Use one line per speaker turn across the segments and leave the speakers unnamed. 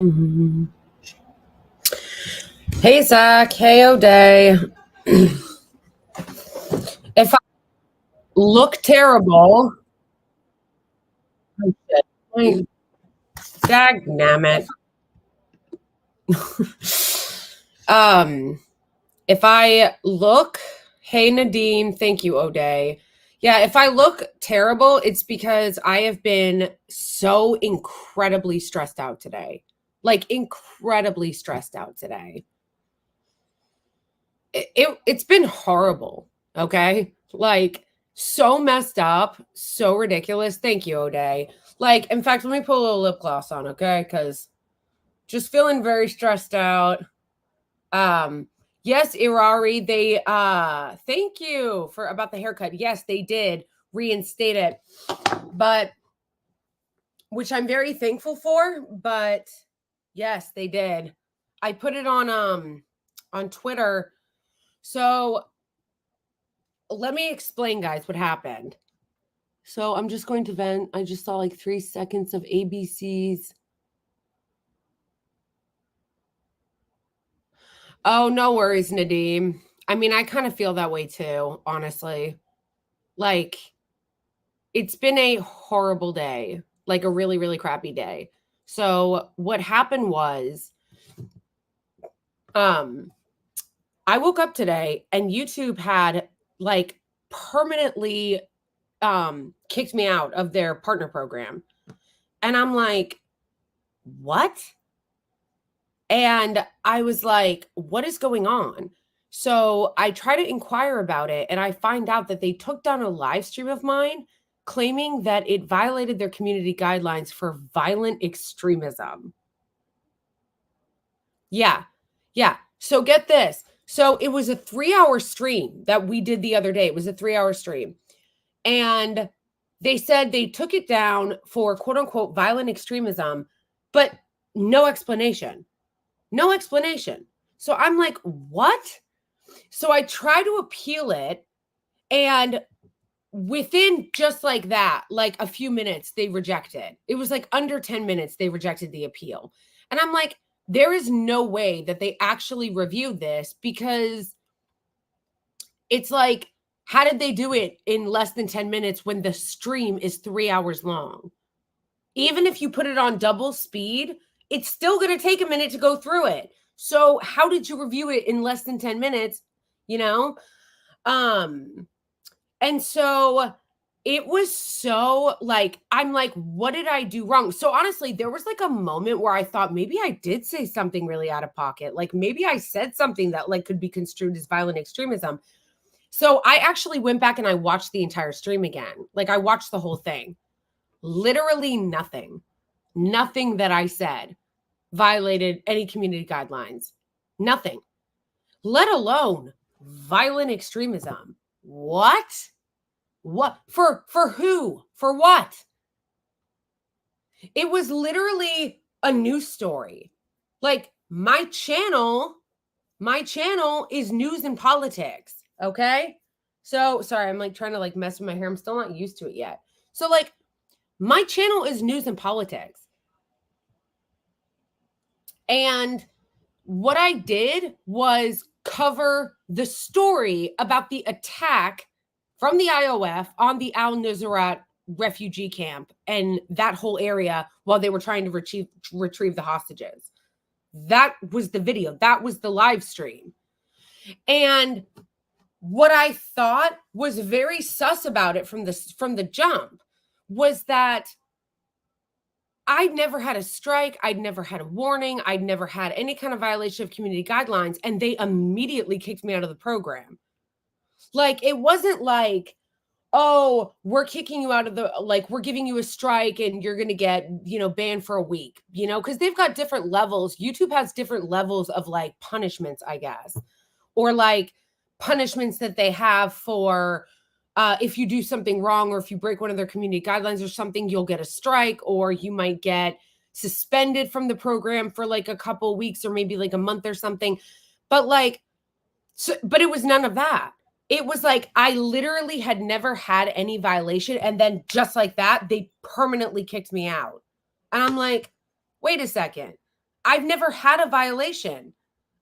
Mhm. Hey, Zach. Hey, O'Day. If I look terrible, oh, shit. Dagnammit. um, if I look, hey, Nadine. Thank you, O'Day. Yeah, if I look terrible, it's because I have been so incredibly stressed out today. Like, incredibly stressed out today. It's been horrible. Okay. Like, so messed up, so ridiculous. Thank you, O'Day. Like, in fact, let me put a little lip gloss on, okay? Because just feeling very stressed out. Yes, Irari, they thank you for about the haircut. Yes, they did reinstate it, but which I'm very thankful for, but yes, they did. I put it on Twitter. So let me explain, guys, what happened. So I'm just going to vent. I just saw like 3 seconds of ABCs. Oh, no worries, Nadeem. I mean, I kind of feel that way too, honestly. Like, it's been a horrible day, like a really, really crappy day. So what happened was, I woke up today and YouTube had like permanently kicked me out of their partner program. And I'm like, what? And I was like, what is going on? So I try to inquire about it and I find out that they took down a live stream of mine claiming that it violated their community guidelines for violent extremism. Yeah. Yeah. So get this. So it was a 3-hour stream that we did the other day. It was a 3-hour stream. And they said they took it down for quote unquote violent extremism, but no explanation. No explanation. So I'm like, what? So I try to appeal it. And within just like that, like a few minutes, they rejected. It was like under 10 minutes, they rejected the appeal. And I'm like, there is no way that they actually reviewed this because it's like, how did they do it in less than 10 minutes when the stream is 3 hours long? Even if you put it on double speed, it's still going to take a minute to go through it. So how did you review it in less than 10 minutes? You know? And so it was so like, I'm like, what did I do wrong? So honestly, there was like a moment where I thought maybe I did say something really out of pocket. Like maybe I said something that like could be construed as violent extremism. So I actually went back and I watched the entire stream again. Like I watched the whole thing. Literally nothing. Nothing that I said violated any community guidelines. Nothing. Let alone violent extremism. What? What? For who? For what? It was literally a news story. Like my channel is news and politics, okay? So, sorry, I'm like trying to like mess with my hair. I'm still not used to it yet. So like my channel is news and politics. And what I did was cover the story about the attack from the IOF on the Al Nusrat refugee camp and that whole area while they were trying to retrieve the hostages. That was the video. That was the live stream. And what I thought was very sus about it from the jump was that I'd never had a strike. I'd never had a warning. I'd never had any kind of violation of community guidelines. And they immediately kicked me out of the program. Like, it wasn't like, oh, we're kicking you out of the, like, we're giving you a strike and you're going to get, banned for a week, because they've got different levels. YouTube has different levels of like punishments, I guess, or like punishments that they have for, if you do something wrong or if you break one of their community guidelines or something, you'll get a strike or you might get suspended from the program for like a couple weeks or maybe like a month or something. But like, but it was none of that. It was like I literally had never had any violation. And then just like that, they permanently kicked me out. And I'm like, wait a second. I've never had a violation.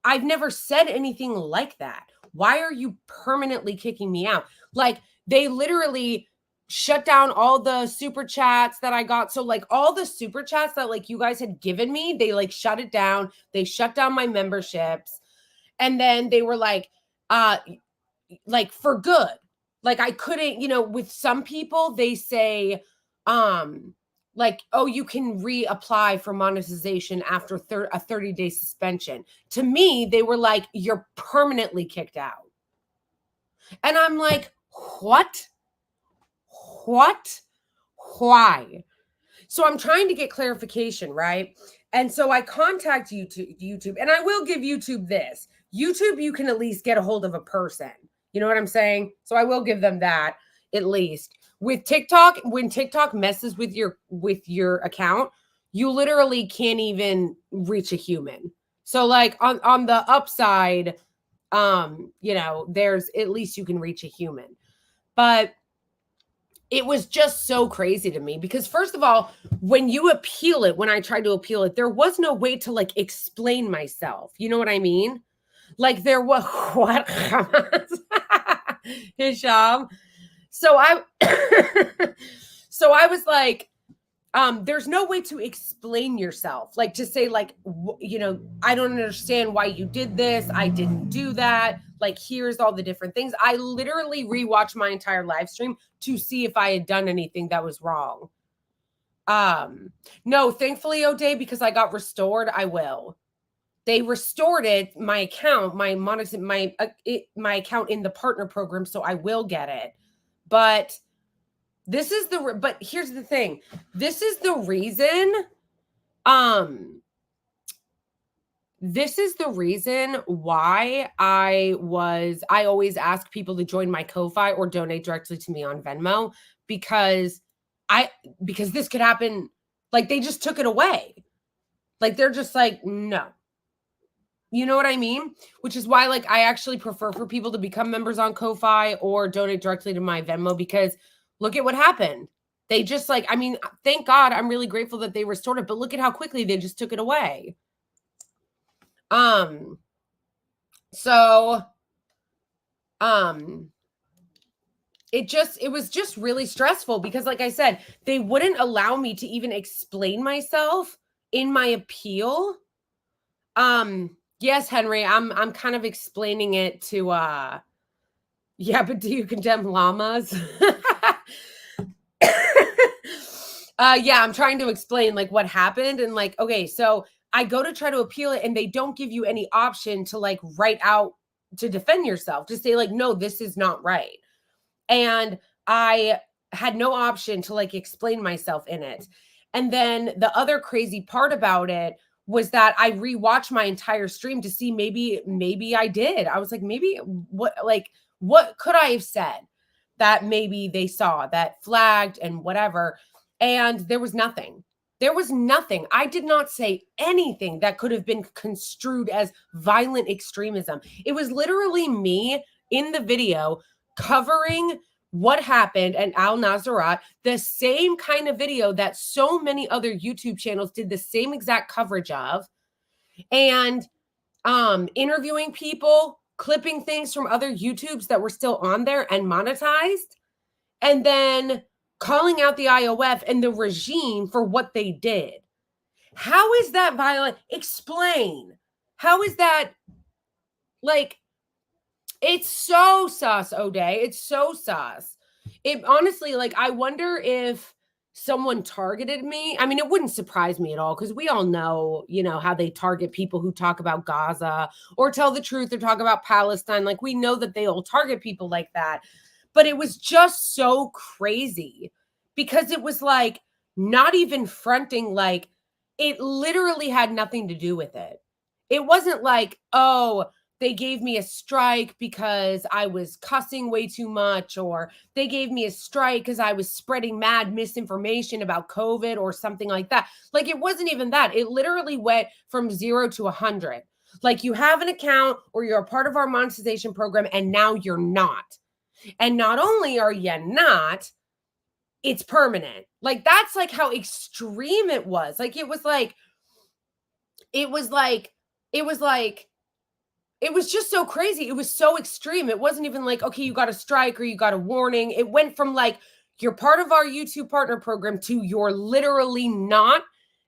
I've never said anything like that. Why are you permanently kicking me out? Like, they literally shut down all the super chats that I got. So like all the super chats that like you guys had given me, they like shut it down. They shut down my memberships. And then they were like for good. Like I couldn't, with some people they say like, oh, you can reapply for monetization after a 30-day suspension. To me, they were like, you're permanently kicked out. And I'm like, what? What? Why? So I'm trying to get clarification, right? And so I contact YouTube, and I will give YouTube this. YouTube, you can at least get a hold of a person. You know what I'm saying? So I will give them that at least. With TikTok, when TikTok messes with your account, you literally can't even reach a human. So like on the upside, there's at least you can reach a human. But it was just so crazy to me because first of all, when I tried to appeal it, there was no way to like explain myself. You know what I mean? Like there was what Hisham. So I so I was like, there's no way to explain yourself, like to say like, I don't understand why you did this. I didn't do that. Like, here's all the different things. I literally rewatched my entire live stream to see if I had done anything that was wrong. No, thankfully, O'Day, because I got restored, I will. They restored it, my account, my account in the partner program, so I will get it. But but here's the thing. This is the reason why I always ask people to join my Ko-Fi or donate directly to me on Venmo because this could happen. Like they just took it away. Like they're just like, no. You know what I mean? Which is why like I actually prefer for people to become members on Ko-Fi or donate directly to my Venmo because look at what happened. They just like, I mean, thank God, I'm really grateful that they restored it, but look at how quickly they just took it away. So it was just really stressful because like I said, they wouldn't allow me to even explain myself in my appeal. Yes, Henry, I'm kind of explaining it to yeah, but do you condemn llamas? Yeah, I'm trying to explain like what happened and like, okay, so I go to try to appeal it and they don't give you any option to like write out to defend yourself, to say like, no, this is not right. And I had no option to like explain myself in it. And then the other crazy part about it was that I rewatched my entire stream to see maybe I did. I was like, maybe what could I have said that maybe they saw that flagged and whatever. And there was nothing. There was nothing. I did not say anything that could have been construed as violent extremism. It was literally me in the video covering what happened at Al Nazarat, the same kind of video that so many other YouTube channels did the same exact coverage of, and interviewing people, clipping things from other YouTubes that were still on there and monetized, and then calling out the IOF and the regime for what they did. How is that violent? Explain. How is that like, it's so sus, O'Day. It's so sus. It honestly, like, I wonder if someone targeted me. I mean, it wouldn't surprise me at all because we all know, how they target people who talk about Gaza or tell the truth or talk about Palestine. Like, we know that they'll target people like that. But it was just so crazy because it was like not even fronting, like, it literally had nothing to do with it. It wasn't like, oh, they gave me a strike because I was cussing way too much, or they gave me a strike because I was spreading mad misinformation about COVID or something like that. Like, it wasn't even that. It literally went from 0 to 100. Like, you have an account or you're a part of our monetization program and now you're not. And not only are you not, it's permanent. Like, that's like how extreme it was. Like, it was like, it was like, it was like, it was just so crazy. It was so extreme. It wasn't even like, okay, you got a strike or you got a warning. It went from like, you're part of our YouTube partner program to you're literally not,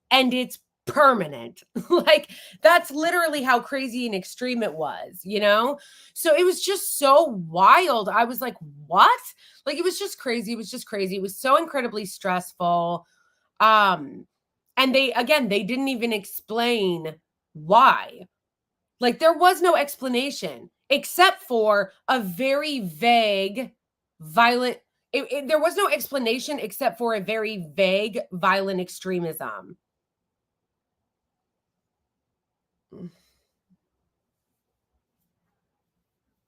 and it's permanent. Like, that's literally how crazy and extreme it was, you know? So it was just so wild. I was like, what? Like, it was just crazy. It was just crazy. It was so incredibly stressful. Um, and they didn't even explain why. Like, there was no explanation except for a very vague, violent. There was no explanation except for a very vague, violent extremism.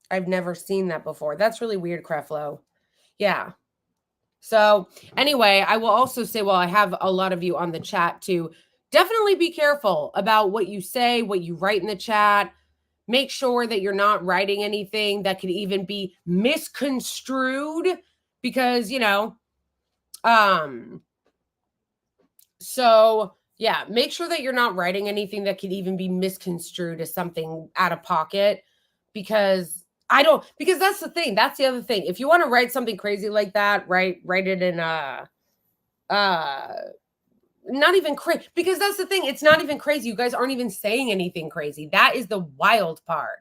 I've never seen that before. That's really weird, Creflo. Yeah. So, anyway, I will also say, well, I have a lot of you on the chat to definitely be careful about what you say, what you write in the chat. Make sure that you're not writing anything that could even be misconstrued because, so yeah, make sure that you're not writing anything that could even be misconstrued as something out of pocket because because that's the thing. That's the other thing. If you want to write something crazy like that, write it in uh not even crazy, because that's the thing. It's not even crazy. You guys aren't even saying anything crazy. That is the wild part.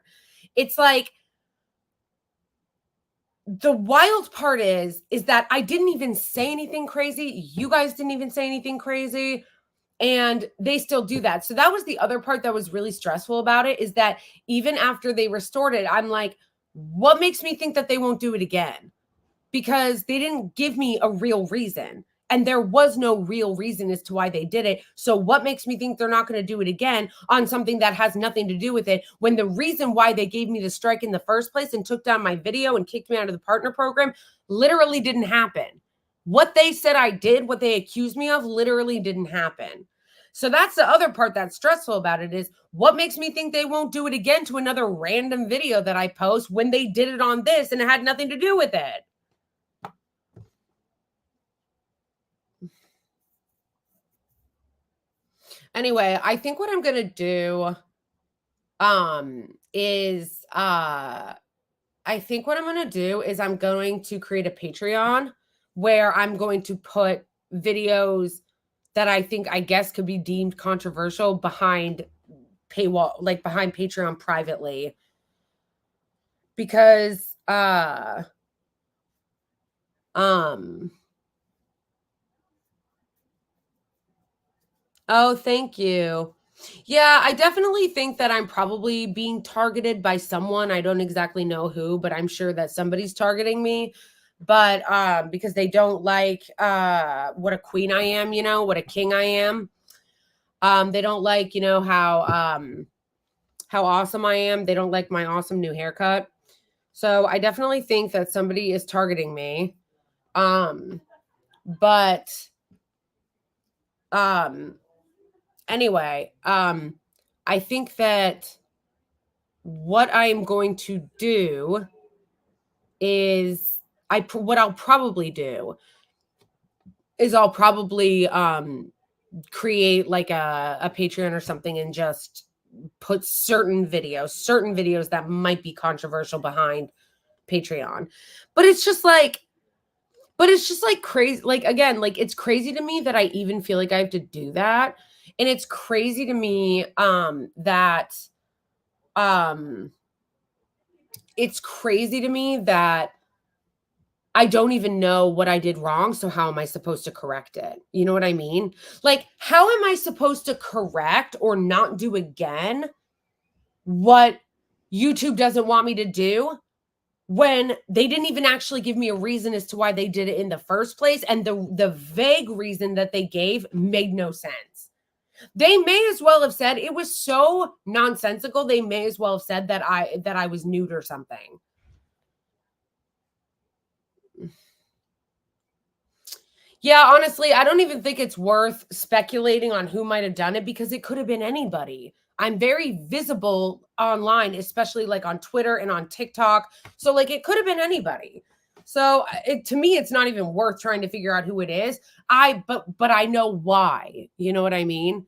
It's like, the wild part is that I didn't even say anything crazy. You guys didn't even say anything crazy. And they still do that. So that was the other part that was really stressful about it, is that even after they restored it, I'm like, what makes me think that they won't do it again? Because they didn't give me a real reason. And there was no real reason as to why they did it. So what makes me think they're not going to do it again on something that has nothing to do with it, when the reason why they gave me the strike in the first place and took down my video and kicked me out of the partner program literally didn't happen? What they said I did, what they accused me of, literally didn't happen. So that's the other part that's stressful about it, is what makes me think they won't do it again to another random video that I post when they did it on this and it had nothing to do with it. Anyway, I think what I'm going to do is I think what I'm going to do is I'm going to create a Patreon where I'm going to put videos that I think, I guess, could be deemed controversial behind paywall, like behind Patreon privately, because oh, thank you. Yeah, I definitely think that I'm probably being targeted by someone. I don't exactly know who, but I'm sure that somebody's targeting me. But because they don't like what a queen I am, what a king I am. They don't like, how awesome I am. They don't like my awesome new haircut. So I definitely think that somebody is targeting me. But anyway, I think that what I'm going to do is what I'll probably do is I'll probably create like a Patreon or something and just put certain videos that might be controversial behind Patreon. But it's just like crazy. Like, again, like, it's crazy to me that I even feel like I have to do that. And it's crazy to me that it's crazy to me that I don't even know what I did wrong. So how am I supposed to correct it? You know what I mean? Like, how am I supposed to correct or not do again what YouTube doesn't want me to do, when they didn't even actually give me a reason as to why they did it in the first place? And the vague reason that they gave made no sense. They may as well have said, it was so nonsensical, they may as well have said that I was nude or something. Yeah, honestly, I don't even think it's worth speculating on who might have done it, because it could have been anybody. I'm very visible online, especially like on Twitter and on TikTok. So like, it could have been anybody. So to me, it's not even worth trying to figure out who it is. But I know why. You know what I mean?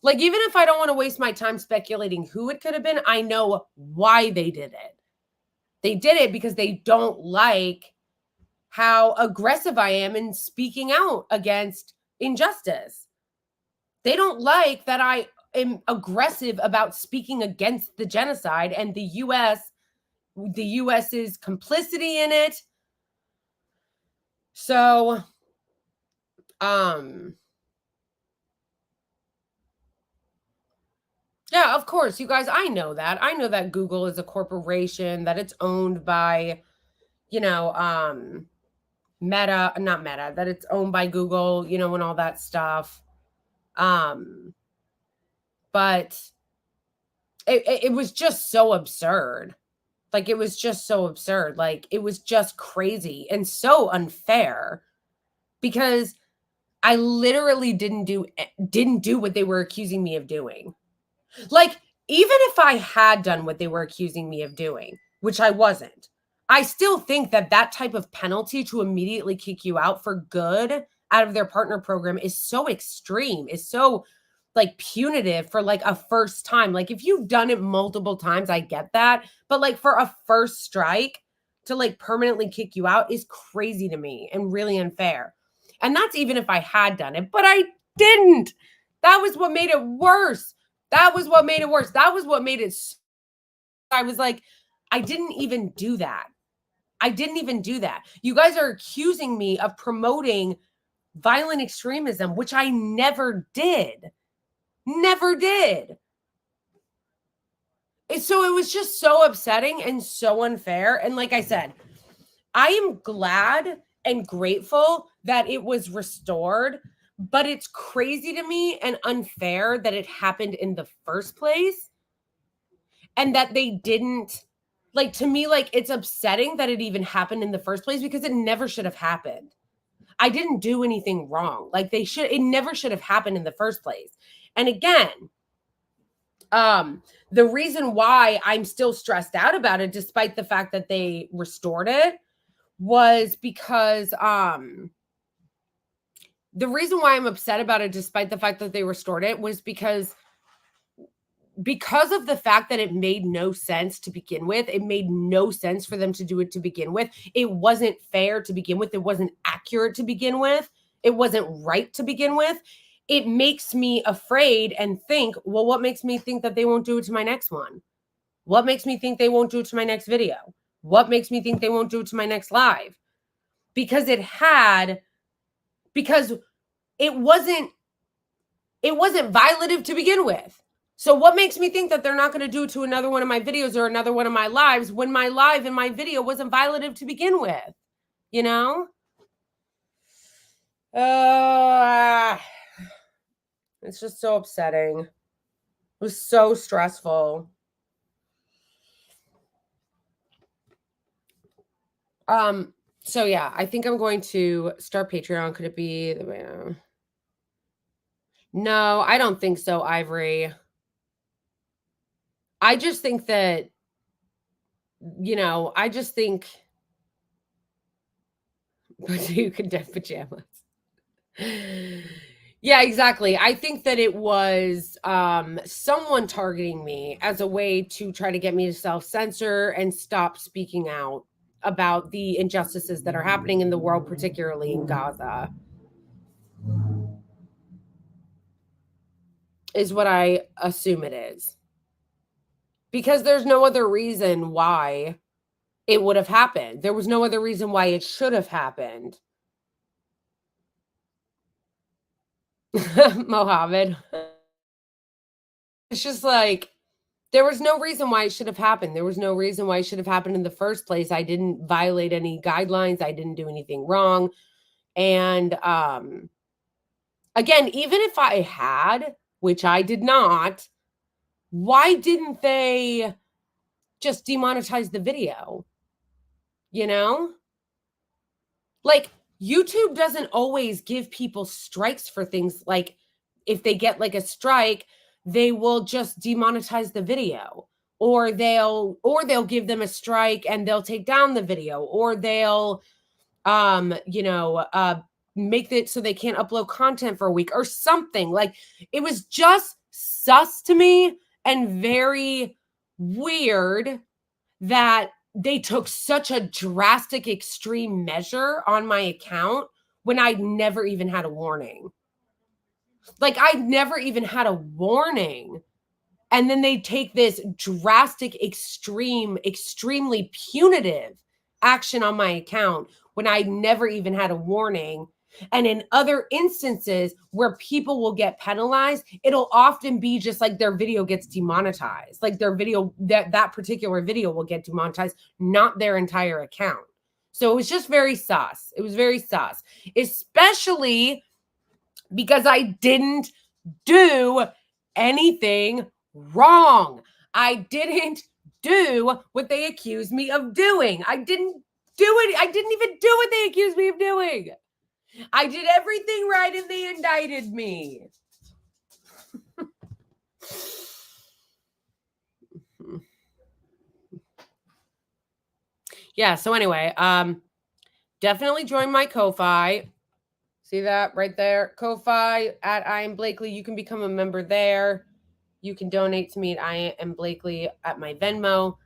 Like, even if I don't want to waste my time speculating who it could have been, I know why they did it. They did it because they don't like how aggressive I am in speaking out against injustice. They don't like that I am aggressive about speaking against the genocide and the US's complicity in it. So, yeah, of course, you guys, I know that. I know that Google is a corporation, that it's owned by, Meta, not Meta, that it's owned by Google, and all that stuff. But it was just so absurd. Like, it was just so absurd. Like, it was just crazy and so unfair because I literally didn't do what they were accusing me of doing. Like, even if I had done what they were accusing me of doing, which I wasn't, I still think that that type of penalty to immediately kick you out for good out of their partner program is so extreme, is so like punitive for like a first time. Like, if you've done it multiple times, I get that. But like for a first strike to like permanently kick you out is crazy to me and really unfair. And that's even if I had done it, but I didn't. That was what made it worse. That was what made it worse. That was what made it. I was like, I didn't even do that. I didn't even do that. You guys are accusing me of promoting violent extremism, which I never did. Never did. So it was just so upsetting and so unfair. And like I said, I am glad and grateful that it was restored, but it's crazy to me and unfair that it happened in the first place and that they didn't, like, to me, like, it's upsetting that it even happened in the first place because it never should have happened. I didn't do anything wrong. Like, it never should have happened in the first place. And again, the reason why I'm still stressed out about it, despite the fact that they restored it, was because the reason why I'm upset about it, despite the fact that they restored it, was because of the fact that it made no sense to begin with. It made no sense for them to do it to begin with. It wasn't fair to begin with. It wasn't accurate to begin with. It wasn't right to begin with. It makes me afraid and think, well, what makes me think that they won't do it to my next one? What makes me think they won't do it to my next video? What makes me think they won't do it to my next live? Because it wasn't violative to begin with. So what makes me think that they're not going to do it to another one of my videos or another one of my lives when my live and my video wasn't violative to begin with? You know? It's just so upsetting. It was so stressful. So yeah, I think I'm going to start Patreon. Could it be the No, I don't think so, Ivory. I just think that, I just think you could have pajamas. Yeah, exactly. I think that it was someone targeting me as a way to try to get me to self-censor and stop speaking out about the injustices that are happening in the world, particularly in Gaza. Is what I assume it is. Because there's no other reason why it would have happened. There was no other reason why it should have happened. Mohammed. It's just like, there was no reason why it should have happened. There was no reason why it should have happened in the first place. I didn't violate any guidelines. I didn't do anything wrong. And again, even if I had, which I did not, why didn't they just demonetize the video? Like, YouTube doesn't always give people strikes for things. Like, if they get like a strike, they will just demonetize the video, or they'll give them a strike and they'll take down the video, or they'll make it so they can't upload content for a week or something. Like, it was just sus to me and very weird that they took such a drastic, extreme measure on my account when I never even had a warning. Like, I never even had a warning. And then they take this drastic, extremely punitive action on my account when I never even had a warning. And in other instances where people will get penalized, it'll often be just like their video gets demonetized. Like their video, that particular video will get demonetized, not their entire account. So it was just very sus. It was very sus, especially because I didn't do anything wrong. I didn't do what they accused me of doing. I didn't do it. I didn't even do what they accused me of doing. I did everything right and they indicted me. Yeah, so anyway, definitely join my Ko-Fi. See that right there? Ko-Fi at I am Blakely. You can become a member there. You can donate to me at I am Blakely at my Venmo.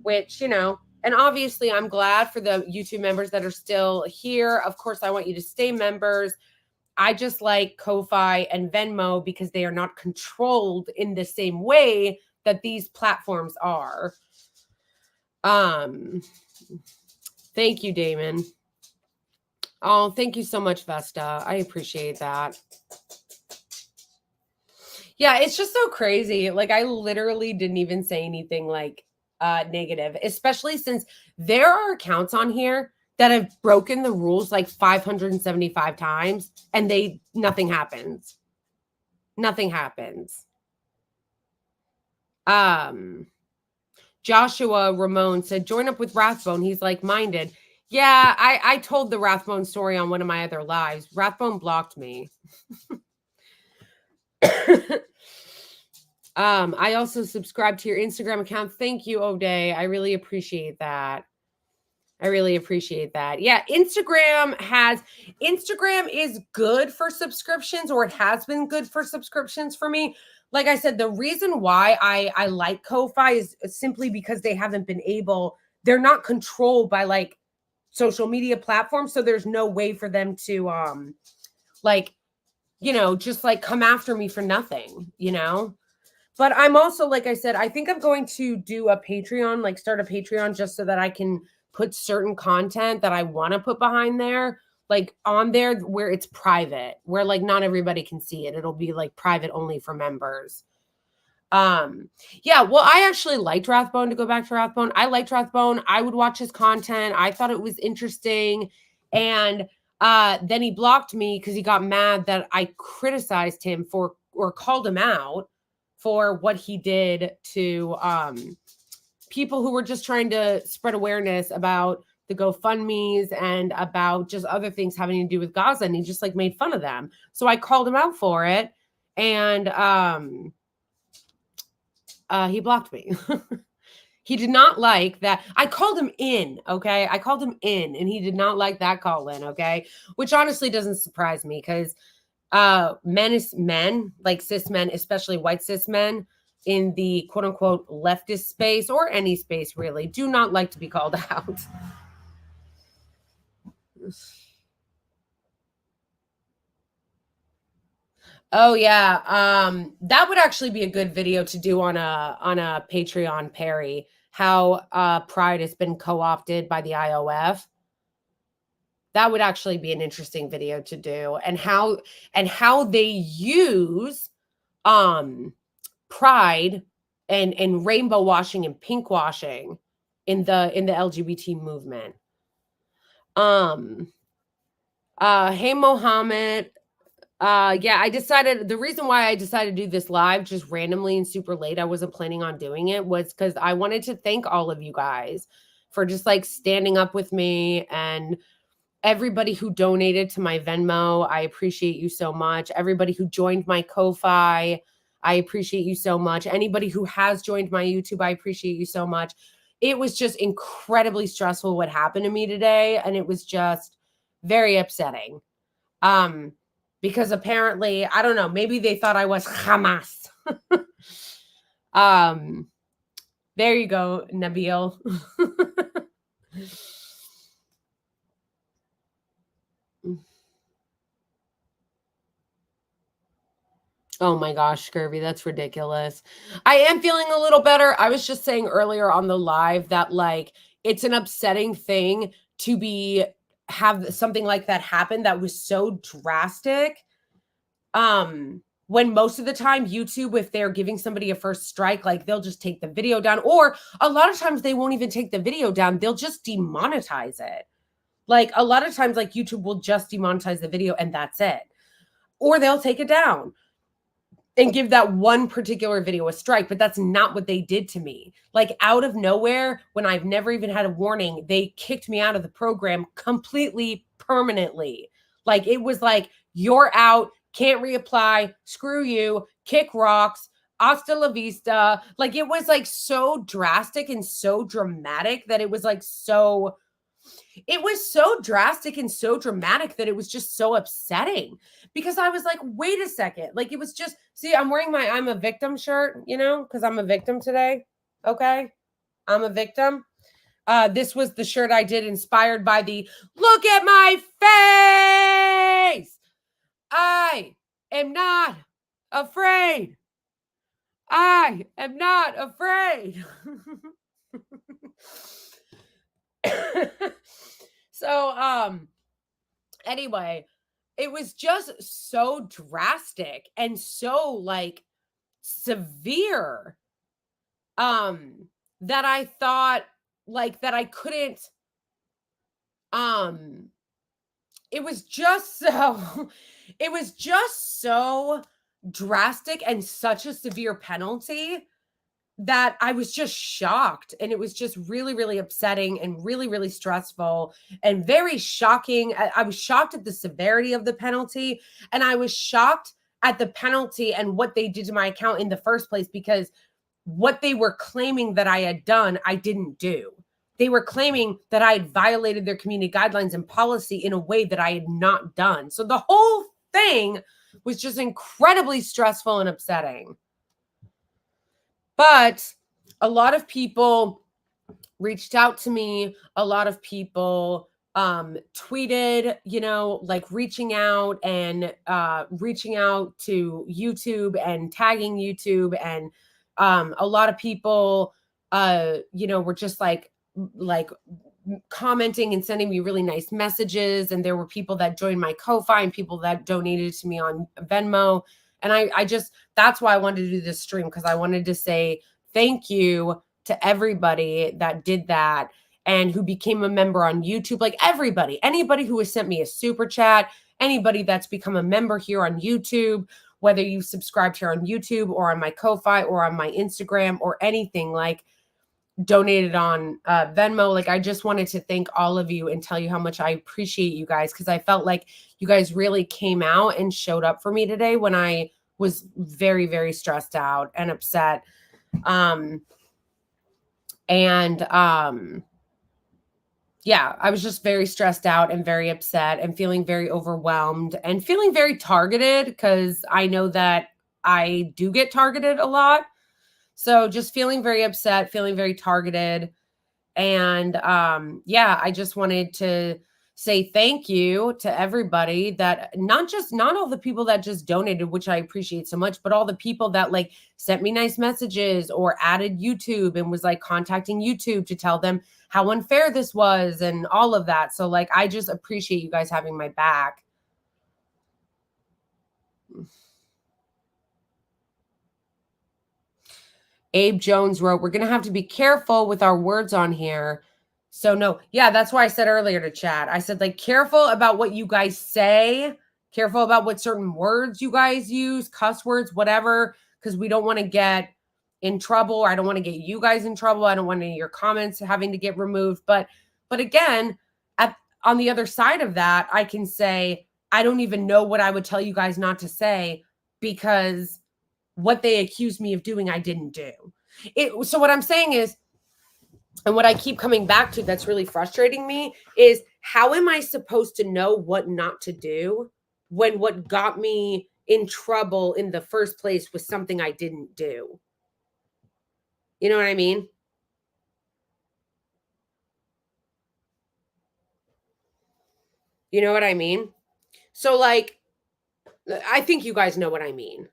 Which, you know, and obviously I'm glad for the YouTube members that are still here. Of course, I want you to stay members. I just like Ko-Fi and Venmo because they are not controlled in the same way that these platforms are. Thank you, Damon. Oh, thank you so much, Vesta. I appreciate that. Yeah, it's just so crazy. Like, I literally didn't even say anything like negative, especially since there are accounts on here that have broken the rules like 575 times and nothing happens. Nothing happens. Joshua Ramon said, join up with Rathbone. He's like-minded. Yeah, I told the Rathbone story on one of my other lives. Rathbone blocked me. I also subscribe to your Instagram account. Thank you, O'Day. I really appreciate that. I really appreciate that. Yeah, Instagram is good for subscriptions, or it has been good for subscriptions for me. Like I said, the reason why I like Ko-Fi is simply because they're not controlled by like social media platforms. So there's no way for them to like, you know, just like come after me for nothing, you know? But I'm also, like I said, I think I'm going to do a Patreon, like start a Patreon just so that I can put certain content that I want to put behind there, like on there where it's private, where like not everybody can see it. It'll be like private only for members. Yeah, well, I actually liked Rathbone, to go back to Rathbone. I liked Rathbone. I would watch his content. I thought it was interesting. And then he blocked me because he got mad that I criticized him for, or called him out for what he did to people who were just trying to spread awareness about the GoFundMes and about just other things having to do with Gaza. And he just like made fun of them. So I called him out for it. And he blocked me. He did not like that. I called him in, okay? I called him in, and he did not like that call in, okay? Which honestly doesn't surprise me because men, like cis men, especially white cis men in the quote unquote leftist space, or any space really, do not like to be called out. Oh yeah. That would actually be a good video to do on a Patreon, Perry, how pride has been co-opted by the IOF. That would actually be an interesting video to do, and how they use pride and rainbow washing and pink washing in the LGBT movement. Hey Mohammed. Yeah, I decided, the reason why I decided to do this live just randomly and super late, I wasn't planning on doing it, was because I wanted to thank all of you guys for just like standing up with me, and everybody who donated to my Venmo. I appreciate you so much. Everybody who joined my Ko-Fi, I appreciate you so much. Anybody who has joined my YouTube, I appreciate you so much. It was just incredibly stressful what happened to me today, and it was just very upsetting. because apparently, I don't know, maybe they thought I was Hamas. There you go, Nabil. Oh my gosh, Scurvy, that's ridiculous. I am feeling a little better. I was just saying earlier on the live that like it's an upsetting thing to have something like that happen that was so drastic. When most of the time YouTube, if they're giving somebody a first strike, like they'll just take the video down, or a lot of times they won't even take the video down, they'll just demonetize it. Like a lot of times, like YouTube will just demonetize the video and that's it. Or they'll take it down and give that one particular video a strike, but that's not what they did to me. Like out of nowhere, when I've never even had a warning, they kicked me out of the program completely, permanently. Like it was like, you're out, can't reapply, screw you, kick rocks, hasta la vista. Like it was like so drastic and so dramatic that it was like it was so drastic and so dramatic that it was just so upsetting because I was like, wait a second. Like it was just, see, I'm wearing my I'm a victim shirt, you know, because I'm a victim today. Okay. I'm a victim. This was the shirt I did inspired by the look at my face. I am not afraid. I am not afraid. So, anyway, it was just so drastic and so like severe, that I thought like that I couldn't, it was just so, it was just so drastic and such a severe penalty that I was just shocked, and it was just really, really upsetting and really, really stressful and very shocking. I was shocked at the severity of the penalty, and I was shocked at the penalty and what they did to my account in the first place, because what they were claiming that I had done, I didn't do. They were claiming that I had violated their community guidelines and policy in a way that I had not done. So the whole thing was just incredibly stressful and upsetting. But a lot of people reached out to me. A lot of people tweeted, you know, like reaching out to YouTube and tagging YouTube. And a lot of people, you know, were just like commenting and sending me really nice messages. And there were people that joined my Ko-Fi and people that donated to me on Venmo. And I just, that's why I wanted to do this stream, because I wanted to say thank you to everybody that did that and who became a member on YouTube. Like anybody who has sent me a super chat, anybody that's become a member here on YouTube, whether you subscribed here on YouTube or on my Ko-Fi or on my Instagram or anything, like donated on Venmo. Like I just wanted to thank all of you and tell you how much I appreciate you guys, because I felt like you guys really came out and showed up for me today when I was very, very stressed out and upset. Yeah, I was just very stressed out and very upset and feeling very overwhelmed and feeling very targeted, because I know that I do get targeted a lot. So just feeling very upset, feeling very targeted. And yeah, I just wanted to say thank you to everybody that not all the people that just donated, which I appreciate so much, but all the people that like sent me nice messages or added YouTube and was like contacting YouTube to tell them how unfair this was and all of that. So like, I just appreciate you guys having my back. Abe Jones wrote, we're going to have to be careful with our words on here. So no, yeah, that's why I said earlier to chat. I said like, careful about what you guys say, careful about what certain words you guys use, cuss words, whatever, because we don't want to get in trouble. I don't want to get you guys in trouble. I don't want any of your comments having to get removed. But again, on the other side of that, I can say, I don't even know what I would tell you guys not to say, because what they accused me of doing, I didn't do it. So what I'm saying is, and what I keep coming back to that's really frustrating me is, how am I supposed to know what not to do when what got me in trouble in the first place was something I didn't do. You know what I mean? You know what I mean? So like, I think you guys know what I mean.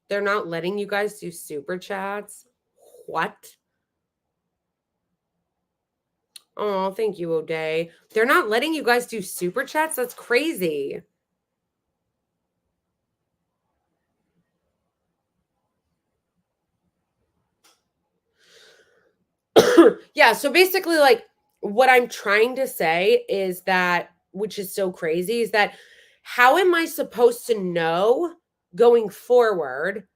They're not letting you guys do super chats. What? Oh, thank you, O'Day. They're not letting you guys do super chats? That's crazy. Yeah, so basically, like, what I'm trying to say is that, which is so crazy, is that how am I supposed to know going forward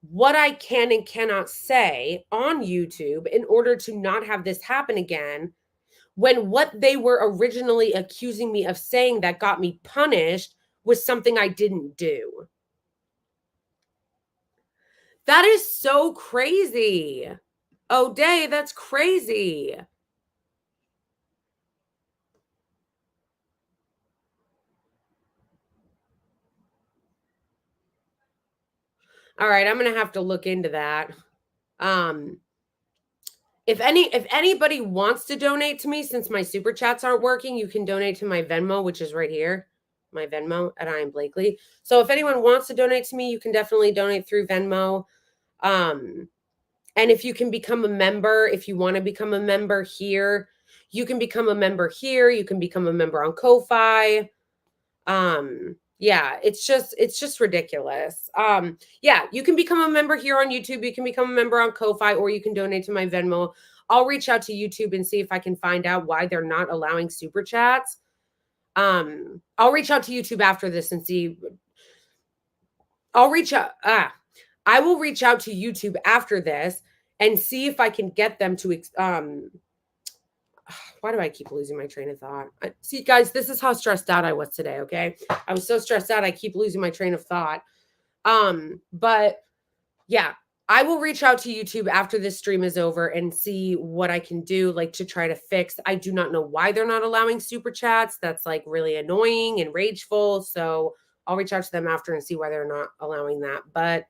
what I can and cannot say on YouTube in order to not have this happen again, when what they were originally accusing me of saying that got me punished was something I didn't do? That is so crazy. O'Day, that's crazy. All right, I'm going to have to look into that. If anybody wants to donate to me, since my super chats aren't working, you can donate to my Venmo, which is right here. My Venmo at I am Blakely. So if anyone wants to donate to me, you can definitely donate through Venmo. And if you can become a member, if you want to become a member here, you can become a member here. You can become a member on Ko-Fi. Yeah, it's just ridiculous. Yeah, you can become a member here on YouTube. You can become a member on Ko-Fi, or you can donate to my Venmo. I'll reach out to YouTube and see if I can find out why they're not allowing super chats. I'll reach out to YouTube after this and see. I'll reach out. I will reach out to YouTube after this and see if I can get them to why do I keep losing my train of thought? See, guys, this is how stressed out I was today, okay? I was so stressed out, I keep losing my train of thought. But yeah, I will reach out to YouTube after this stream is over and see what I can do, like, to try to fix. I do not know why they're not allowing super chats. That's like really annoying and rageful. So I'll reach out to them after and see why they're not allowing that. But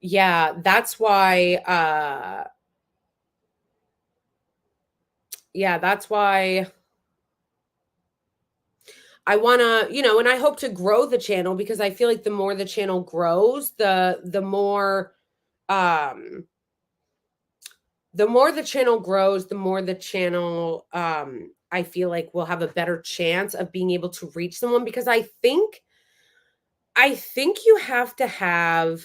yeah, that's why that's why I want to, and I hope to grow the channel, because I feel like the more the channel grows, the more the channel grows, the more the channel I feel like will have a better chance of being able to reach someone, because I think you have to have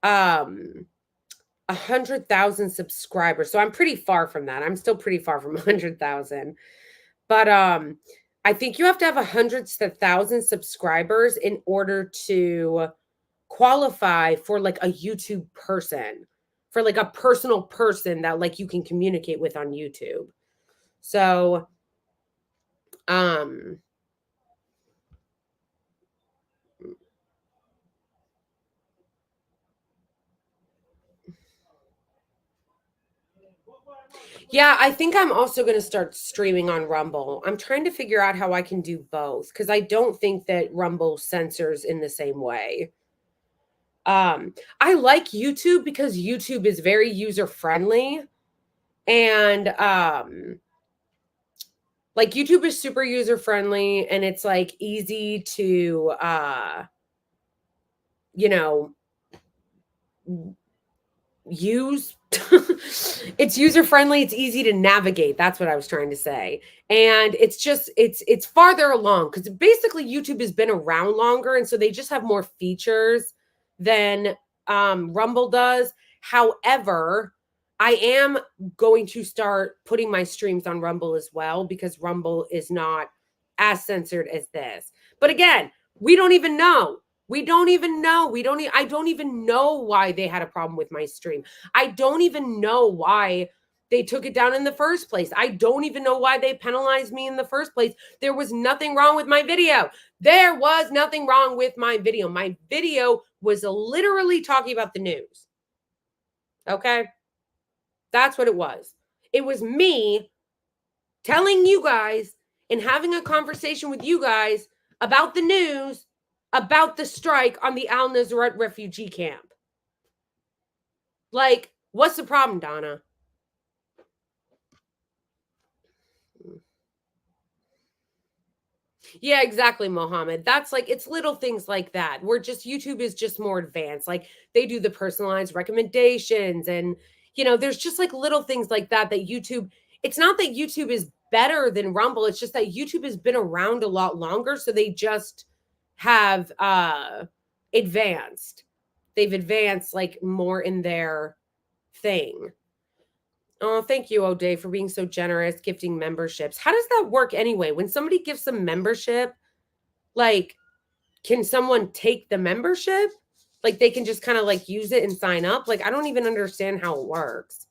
100,000 subscribers. So I'm pretty far from that. I'm still pretty far from 100,000. But I think you have to have 100,000 subscribers in order to qualify for like a YouTube person, for like a personal person that like you can communicate with on YouTube. So yeah, I think I'm also going to start streaming on Rumble. I'm trying to figure out how I can do both, because I don't think that Rumble censors in the same way. I like YouTube because YouTube is very user friendly, and like YouTube is super user friendly, and it's like easy to you know use. It's user friendly, it's easy to navigate. That's what I was trying to say. And it's just it's farther along, because basically YouTube has been around longer, and so they just have more features than Rumble does. However, I am going to start putting my streams on Rumble as well, because Rumble is not as censored as this. But again, we don't even know. We don't even know. I don't even know why they had a problem with my stream. I don't even know why they took it down in the first place. I don't even know why they penalized me in the first place. There was nothing wrong with my video. There was nothing wrong with my video. My video was literally talking about the news. Okay? That's what it was. It was me telling you guys and having a conversation with you guys about the news, about the strike on the Al Nusrat refugee camp. Like, what's the problem, Donna? Yeah, exactly, Mohammed. That's like, it's little things like that. We're just, YouTube is just more advanced. Like, they do the personalized recommendations, and, you know, there's just like little things like that that YouTube, it's not that YouTube is better than Rumble. It's just that YouTube has been around a lot longer. So they just have advanced. They've advanced like more in their thing. Oh, thank you, O'Day, for being so generous, gifting memberships. How does that work anyway? When somebody gives a membership, like, can someone take the membership? Like, they can just kind of like use it and sign up? Like, I don't even understand how it works.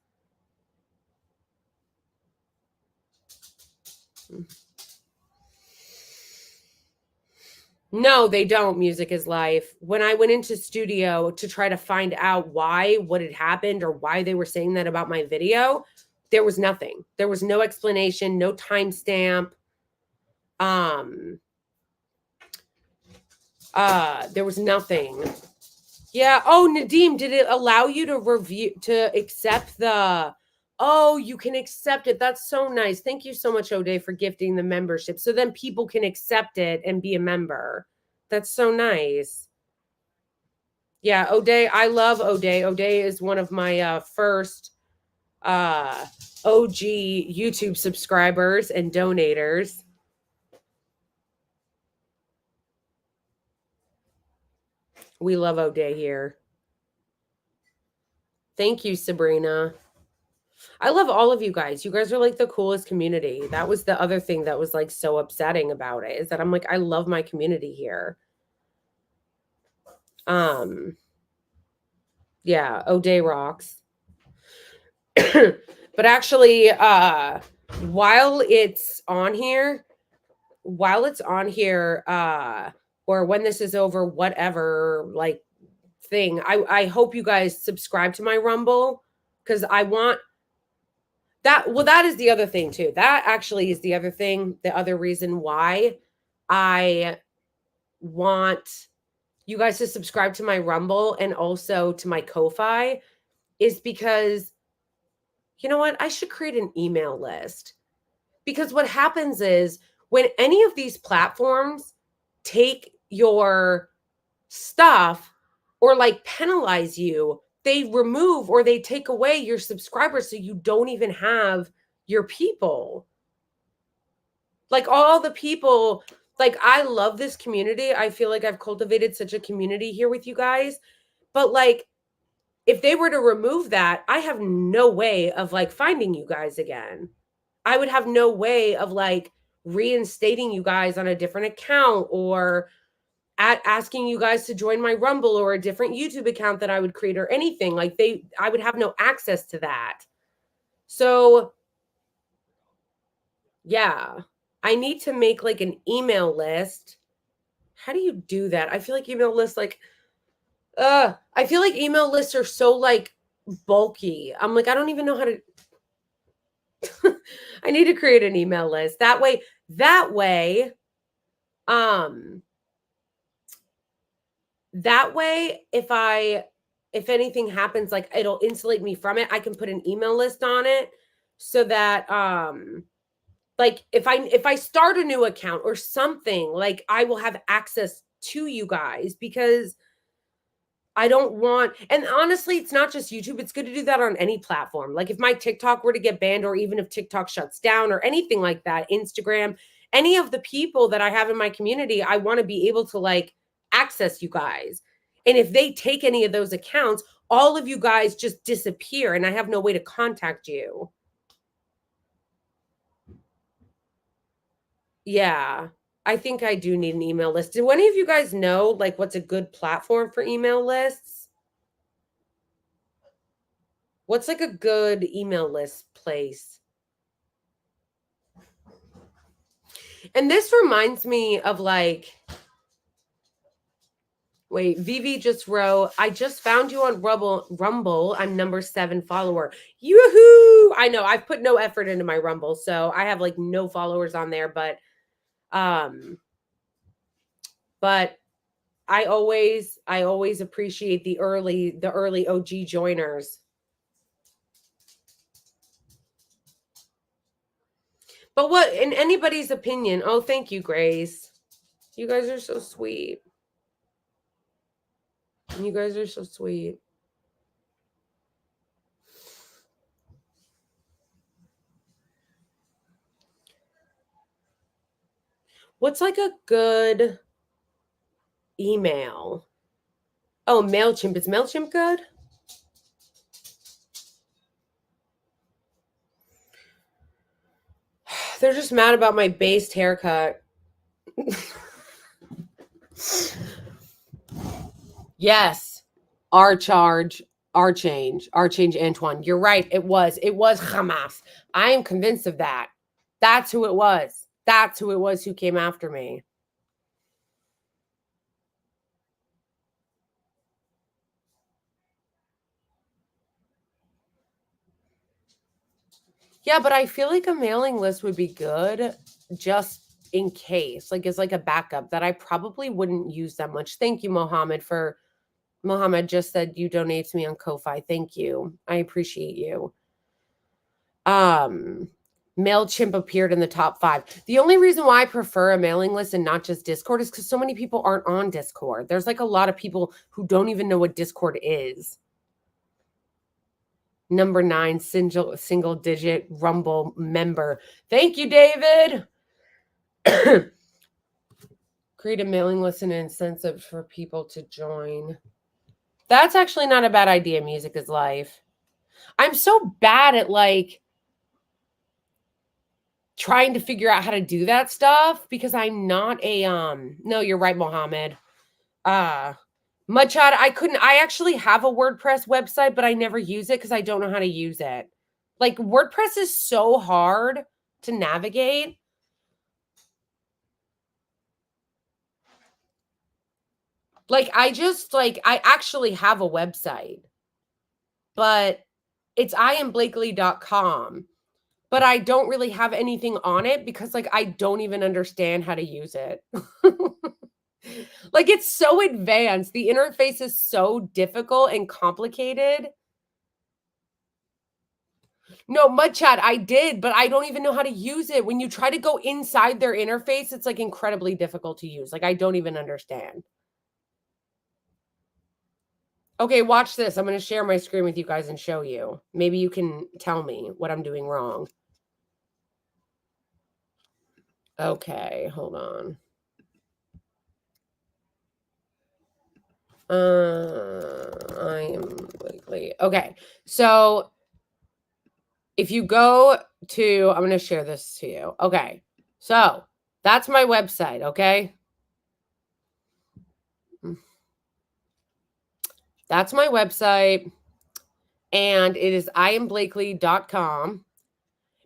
No, they don't. Music is life. When I went into studio to try to find out what had happened, or why they were saying that about my video, there was nothing. There was no explanation, no timestamp. There was nothing. Yeah. Oh, Nadim, did it allow you to accept the, oh, you can accept it. That's so nice. Thank you so much, O'Day, for gifting the membership. So then people can accept it and be a member. That's so nice. Yeah, O'Day, I love O'Day. O'Day is one of my first OG YouTube subscribers and donators. We love O'Day here. Thank you, Sabrina. I love all of you guys. You guys are like the coolest community. That was the other thing that was like so upsetting about it, is that I'm like, I love my community here. Yeah, O'Day rocks. But actually, while it's on here, or when this is over, whatever, like, thing, I hope you guys subscribe to my Rumble, because I want that. Well, that is the other thing too. That actually is the other thing, the other reason why I want you guys to subscribe to my Rumble and also to my Ko-Fi, is because, you know what, I should create an email list. Because what happens is, when any of these platforms take your stuff or like penalize you, they remove or they take away your subscribers, so you don't even have your people. Like, all the people, like, I love this community. I feel like I've cultivated such a community here with you guys. But like, if they were to remove that, I have no way of like finding you guys again. I would have no way of like reinstating you guys on a different account, or asking you guys to join my Rumble or a different YouTube account that I would create, or anything. Like, I would have no access to that. So yeah, I need to make like an email list. How do you do that? I feel like email lists, like, I feel like email lists are so like bulky. I'm like, I don't even know how to. I need to create an email list. That way, um, if anything happens, like, it'll insulate me from it. I can put an email list on it, so that like, if I start a new account or something, like, I will have access to you guys, because I don't want, and honestly, it's not just YouTube. It's good to do that on any platform. Like, if my TikTok were to get banned, or even if TikTok shuts down or anything like that, Instagram, any of the people that I have in my community, I want to be able to like access you guys. And if they take any of those accounts, all of you guys just disappear and I have no way to contact you. Yeah. I think I do need an email list. Do any of you guys know like what's a good platform for email lists? What's like a good email list place? And this reminds me of like, Wait, Vivi just wrote, I just found you on Rumble. I'm number 7 follower. Yoo-hoo! I know, I've put no effort into my Rumble, so I have like no followers on there, but I always appreciate the early OG joiners. But what, in anybody's opinion, oh, thank you, Grace. You guys are so sweet. You guys are so sweet. What's like a good email? Oh, MailChimp. Is MailChimp good? They're just mad about my based haircut. Yes. Our change, Antoine. You're right. It was Hamas. I am convinced of that. That's who it was. That's who it was who came after me. Yeah, but I feel like a mailing list would be good just in case, like as like a backup that I probably wouldn't use that much. Thank you, Mohammed, for Mohammed just said you donate to me on Ko-Fi. Thank you. I appreciate you. MailChimp appeared in the top 5. The only reason why I prefer a mailing list and not just Discord is because so many people aren't on Discord. There's like a lot of people who don't even know what Discord is. Number 9, single digit Rumble member. Thank you, David. Create a mailing list and an incentive for people to join. That's actually not a bad idea. Music is life. I'm so bad at like trying to figure out how to do that stuff because I'm not a no, you're right, Mohammed. Mudshot, I actually have a WordPress website, but I never use it because I don't know how to use it. Like WordPress is so hard to navigate. Like I actually have a website, but it's iamblakely.com. But I don't really have anything on it because like I don't even understand how to use it. Like it's so advanced. The interface is so difficult and complicated. No, Mudchat, I did, but I don't even know how to use it. When you try to go inside their interface, it's like incredibly difficult to use. Like I don't even understand. Okay, watch this. I'm going to share my screen with you guys and show you. Maybe you can tell me what I'm doing wrong. Okay, hold on. I am likely. Okay, so if you go to, I'm going to share this to you. Okay, so that's my website, okay? That's my website, and it is iamblakely.com.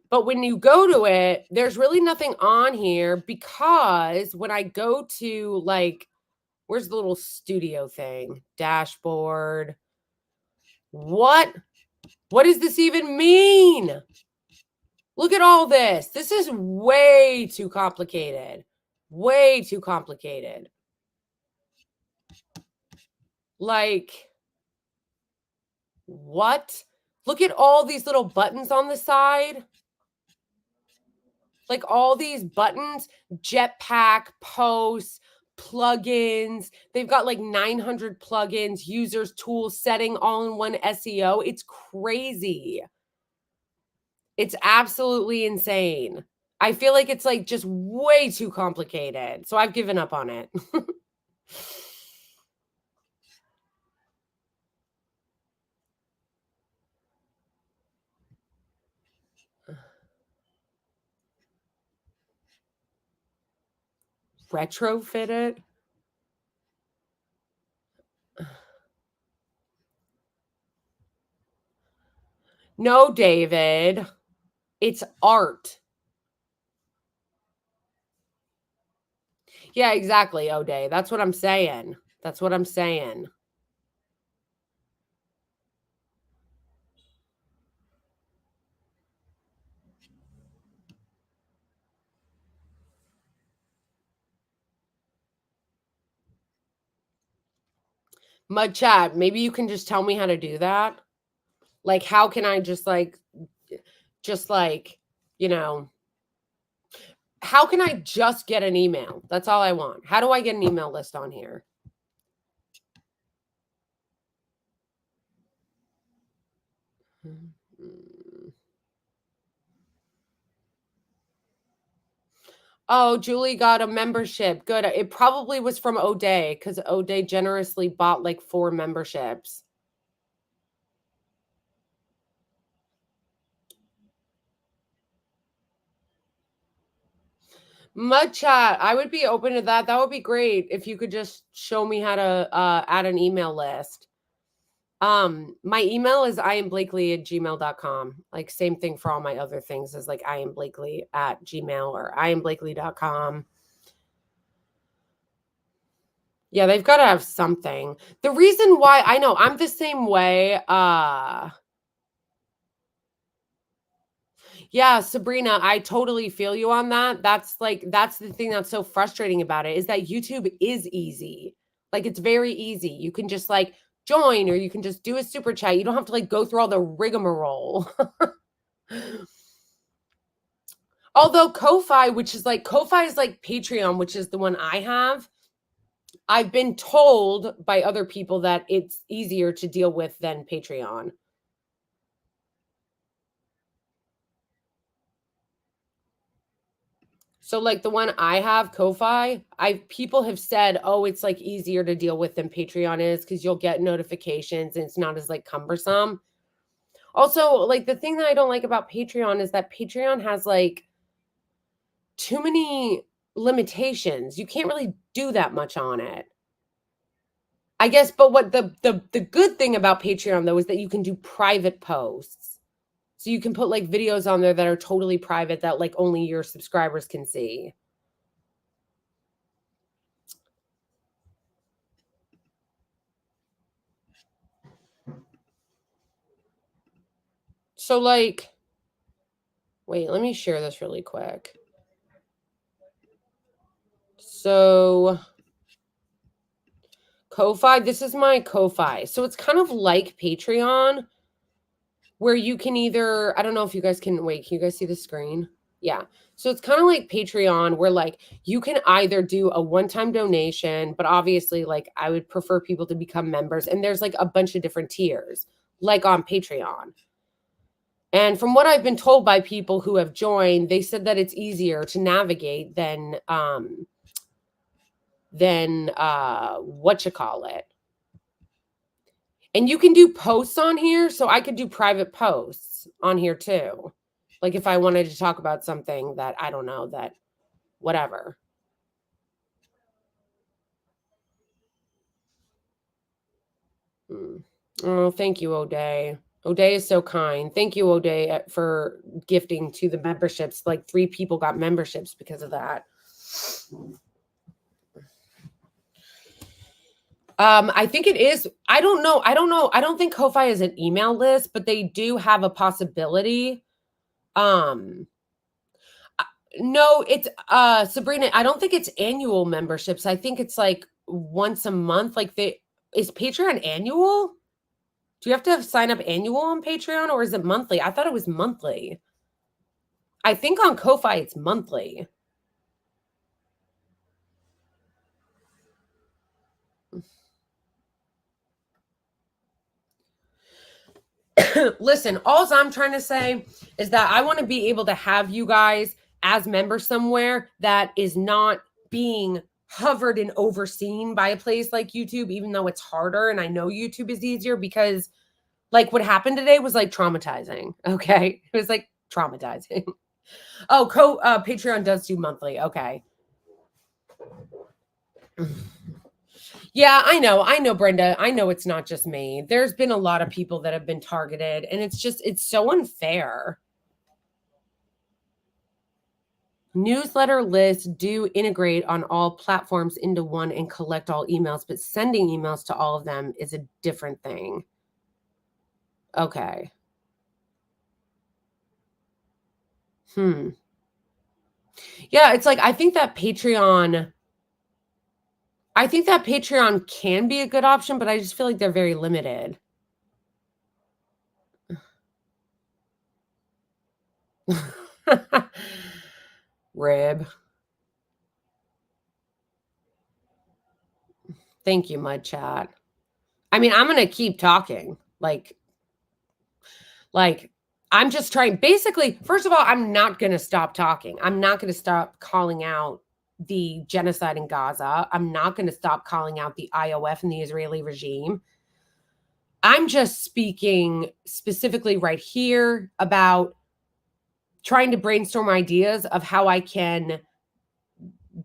But when you go to it, there's really nothing on here because when I go to like, where's the little studio thing? Dashboard. What does this even mean? Look at all this. This is way too complicated. Way too complicated. Like, what? Look at all these little buttons on the side. Like all these buttons, jetpack, posts, plugins. They've got like 900 plugins, users, tools, setting, all in one SEO. It's crazy. It's absolutely insane. I feel like it's like just way too complicated. So I've given up on it. Retrofit it? No, David. It's art. Yeah, exactly, O'Day. That's what I'm saying. That's what I'm saying. Mud chat, maybe you can just tell me how to do that. Like, how can I just like, you know, how can I just get an email? That's all I want. How do I get an email list on here? Oh, Julie got a membership. Good. It probably was from O'Day because O'Day generously bought like 4 memberships. Mud chat, I would be open to that. That would be great if you could just show me how to add an email list. My email is iamblakely@gmail.com. Like same thing for all my other things is like iamblakely@gmail or iamblakely.com. Yeah, they've got to have something. The reason why I know I'm the same way. Yeah, Sabrina, I totally feel you on that. That's the thing that's so frustrating about it is that YouTube is easy. Like it's very easy. You can just like join or you can just do a super chat. You don't have to like go through all the rigmarole. Although Ko-Fi, Ko-Fi is like Patreon, which is the one I have. I've been told by other people that it's easier to deal with than Patreon. So like the one I have, Ko-Fi, people have said, "Oh, it's like easier to deal with than Patreon is cuz you'll get notifications and it's not as like cumbersome." Also, like the thing that I don't like about Patreon is that Patreon has like too many limitations. You can't really do that much on it. I guess, but what the good thing about Patreon though is that you can do private posts. So you can put like videos on there that are totally private that like only your subscribers can see. So like wait, let me share this really quick. So Ko-Fi, this is my Ko-Fi. So it's kind of like Patreon where you can either, I don't know if you guys can wait, can you guys see the screen? Yeah. So it's kind of like Patreon where like you can either do a one-time donation, but obviously like I would prefer people to become members and there's like a bunch of different tiers like on Patreon. And from what I've been told by people who have joined, they said that it's easier to navigate than what you call it. And you can do posts on here, so I could do private posts on here too. Like if I wanted to talk about something that I don't know, that whatever. Oh, thank you, O'Day. O'Day is so kind. Thank you, O'Day, for gifting to the memberships. Like 3 people got memberships because of that. I think it is. I don't know. I don't think Ko-Fi is an email list, but they do have a possibility. No, it's Sabrina, I don't think it's annual memberships. I think it's like once a month. Like is Patreon annual? Do you have to sign up annual on Patreon or is it monthly? I thought it was monthly. I think on Ko-Fi it's monthly. Listen, all I'm trying to say is that I want to be able to have you guys as members somewhere that is not being hovered and overseen by a place like YouTube, even though it's harder. And I know YouTube is easier because like what happened today was like traumatizing. Okay. It was like traumatizing. Oh, Patreon does do monthly. Okay. Yeah, I know, Brenda. I know it's not just me. There's been a lot of people that have been targeted, and it's so unfair. Newsletter lists do integrate on all platforms into one and collect all emails, but sending emails to all of them is a different thing. Okay. Yeah, it's like I think that Patreon can be a good option, but I just feel like they're very limited. Rib. Thank you, Mud Chat. I mean, I'm gonna keep talking. Like I'm just trying basically, first of all, I'm not gonna stop talking. I'm not gonna stop calling out the genocide in Gaza. I'm not gonna stop calling out the IOF and the Israeli regime. I'm just speaking specifically right here about trying to brainstorm ideas of how I can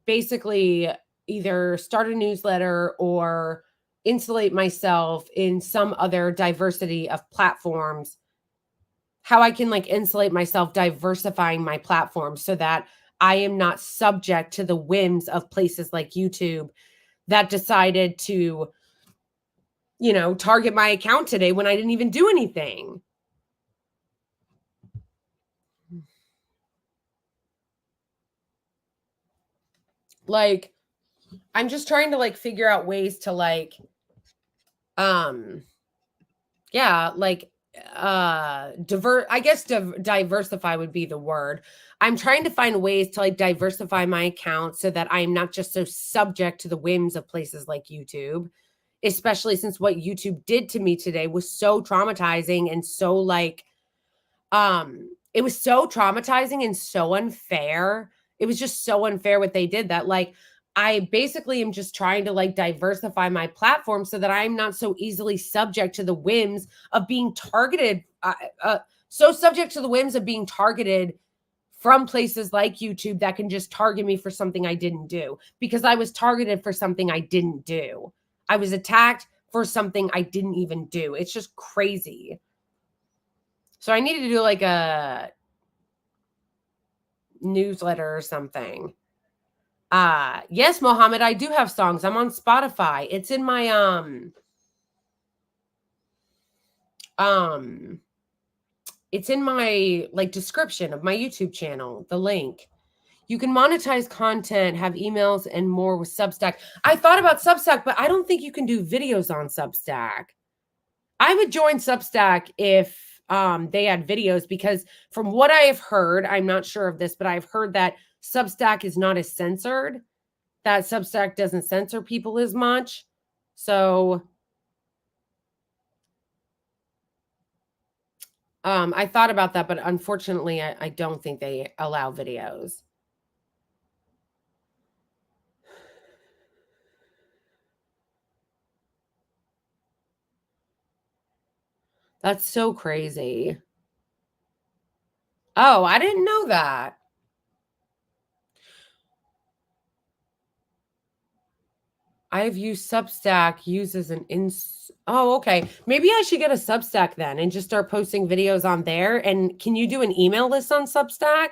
basically either start a newsletter or insulate myself in some other diversity of platforms, how I can like insulate myself, diversifying my platforms so that I am not subject to the whims of places like YouTube that decided to, target my account today when I didn't even do anything. Like, I'm just trying to like figure out ways to like, yeah, like diversify would be the word. I'm trying to find ways to like diversify my account so that I'm not just so subject to the whims of places like YouTube, especially since what YouTube did to me today was so traumatizing and so like it was so traumatizing and so unfair. It was just so unfair what they did that like I basically am just trying to like diversify my platform so that I'm not so easily subject to the whims of being targeted so subject to the whims of being targeted from places like YouTube that can just target me for something I didn't do, because I was targeted for something I didn't do. I was attacked for something I didn't even do. It's just crazy. So I needed to do like a newsletter or something. Yes, Mohammed, I do have songs. I'm on Spotify. It's in my um it's in my like description of my YouTube channel, the link. You can monetize content, have emails and more with Substack. I thought about Substack, but I don't think you can do videos on Substack. I would join Substack if they had videos, because from what I have heard, I'm not sure of this, but I've heard that Substack is not as censored, that Substack doesn't censor people as much. So I thought about that, but unfortunately, I don't think they allow videos. That's so crazy. Oh, I didn't know that. I've used Substack uses an oh, okay. Maybe I should get a Substack then and just start posting videos on there. And can you do an email list on Substack?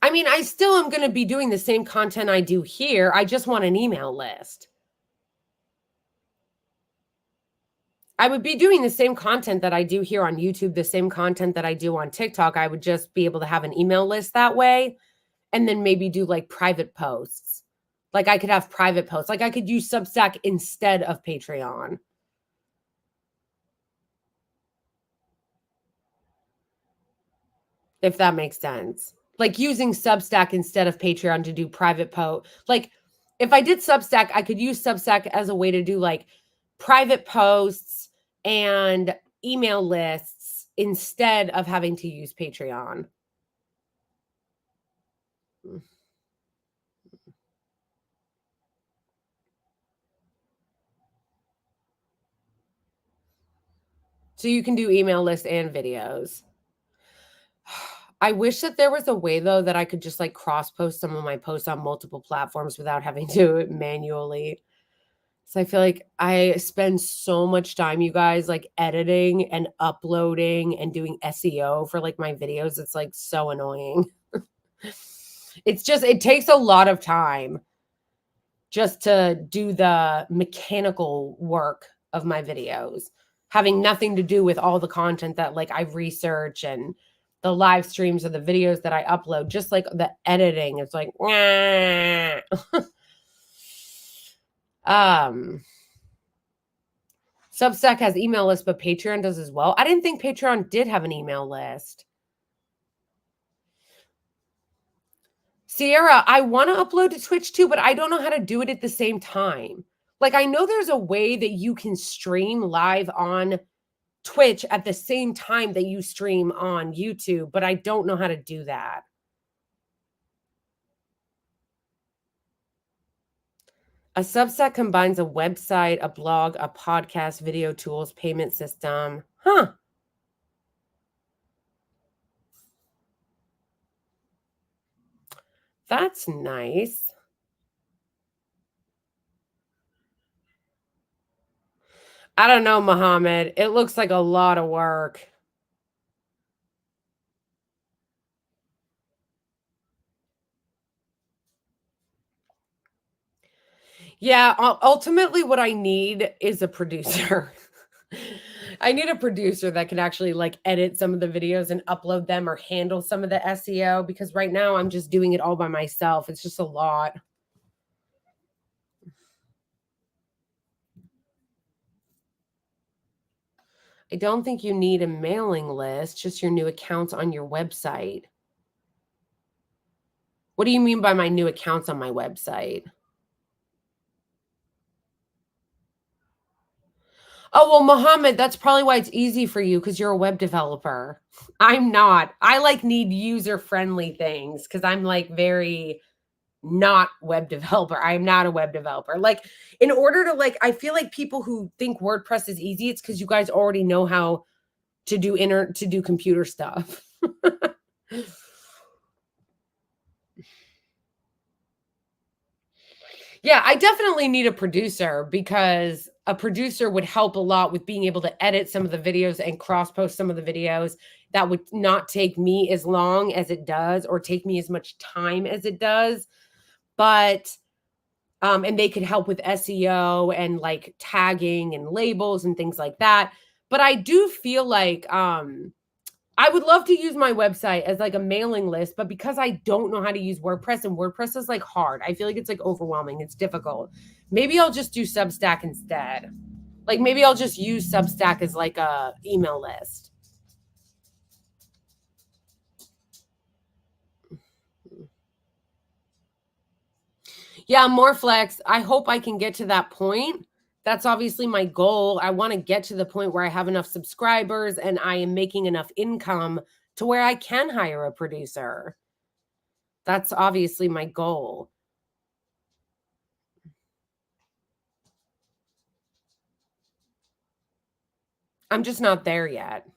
I mean, I still am going to be doing the same content I do here. I just want an email list. I would be doing the same content that I do here on YouTube, the same content that I do on TikTok. I would just be able to have an email list that way, and then maybe do like private posts. Like I could have private posts. Like I could use Substack instead of Patreon. If that makes sense. Like using Substack instead of Patreon to do private post. Like if I did Substack, I could use Substack as a way to do like private posts and email lists instead of having to use Patreon. So you can do email lists and videos. I wish that there was a way though that I could just like cross post some of my posts on multiple platforms without having to do it manually. So I feel like I spend so much time, you guys, like editing and uploading and doing SEO for like my videos. It's like so annoying. It's just, it takes a lot of time just to do the mechanical work of my videos, having nothing to do with all the content that like I research and the live streams or the videos that I upload. Just like the editing, it's like Substack has email list, but Patreon does as well. I didn't think Patreon did have an email list. Sierra, I want to upload to Twitch too, but I don't know how to do it at the same time. Like, I know there's a way that you can stream live on Twitch at the same time that you stream on YouTube, but I don't know how to do that. A Substack combines a website, a blog, a podcast, video tools, payment system. Huh. That's nice. I don't know, Mohammed. It looks like a lot of work. Yeah, ultimately what I need is a producer. I need a producer that can actually like edit some of the videos and upload them or handle some of the SEO, because right now I'm just doing it all by myself. It's just a lot. I don't think you need a mailing list, just your new accounts on your website. What do you mean by my new accounts on my website? Oh, well, Mohammed, that's probably why it's easy for you, because you're a web developer. I'm not. I like need user-friendly things because I'm like very not web developer. I am not a web developer. Like, in order to like, I feel like people who think WordPress is easy, it's because you guys already know how to do computer stuff. Yeah, I definitely need a producer, because a producer would help a lot with being able to edit some of the videos and cross post some of the videos. That would not take me as long as it does, or take me as much time as it does. But and they could help with SEO and like tagging and labels and things like that. But I do feel like I would love to use my website as like a mailing list, but because I don't know how to use WordPress, and WordPress is like hard, I feel like it's like overwhelming. It's difficult. Maybe I'll just do Substack instead. Like maybe I'll just use Substack as like a email list. Yeah, more flex. I hope I can get to that point. That's obviously my goal. I want to get to the point where I have enough subscribers and I am making enough income to where I can hire a producer. That's obviously my goal. I'm just not there yet.